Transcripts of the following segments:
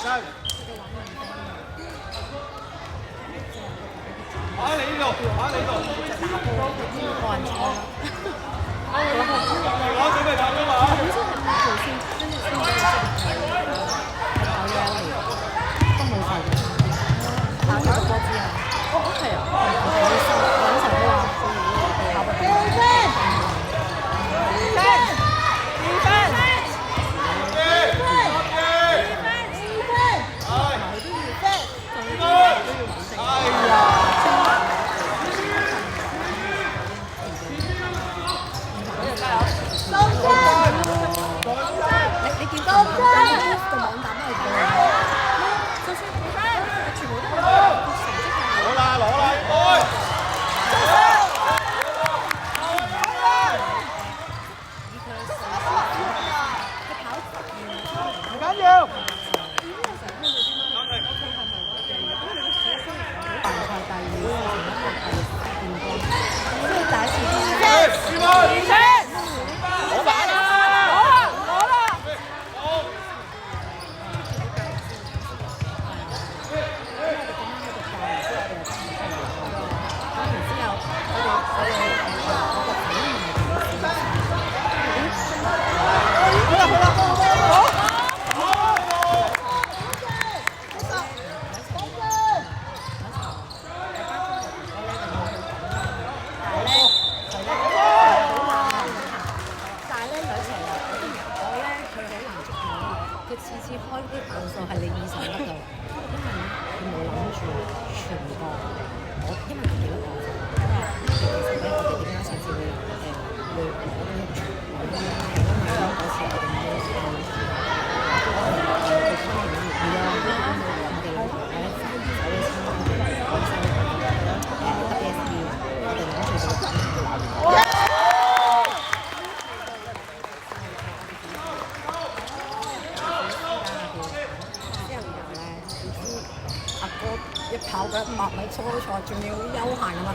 打你呢度，打你呢度。個人錯啦。攞準備打㗎嘛？本身係5號先，跟住先俾佢跑咗1年，都冇受嘅。打咗個波之後，係啊，係要收穩陣啊嘛，跑不到。你見到個網站都係咁，就算全部都係成績係攞啦，攞啦，唔緊要。次次開啲步數係你意想不到，因為咧佢冇諗住全個，因為佢幾多個，其實咧我哋點解上次會攞到一場，係因為嗰次我哋冇一跑嗰100米初賽，仲要休閒㗎嘛？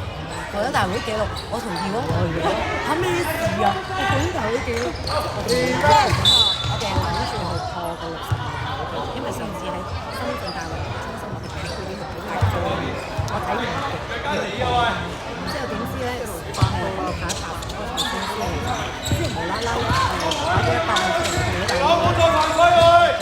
國家大會紀錄，我同二哥講嚇咩事啊？國家大會紀錄，我哋諗住去破個60米嘅紀錄，因為上次喺深圳大運中心我哋睇佢啲錄影帶，我睇完之後點知咧我下一集嗰個賽先知之後無啦啦跑咗100米出嚟嘅，我冇再犯規佢。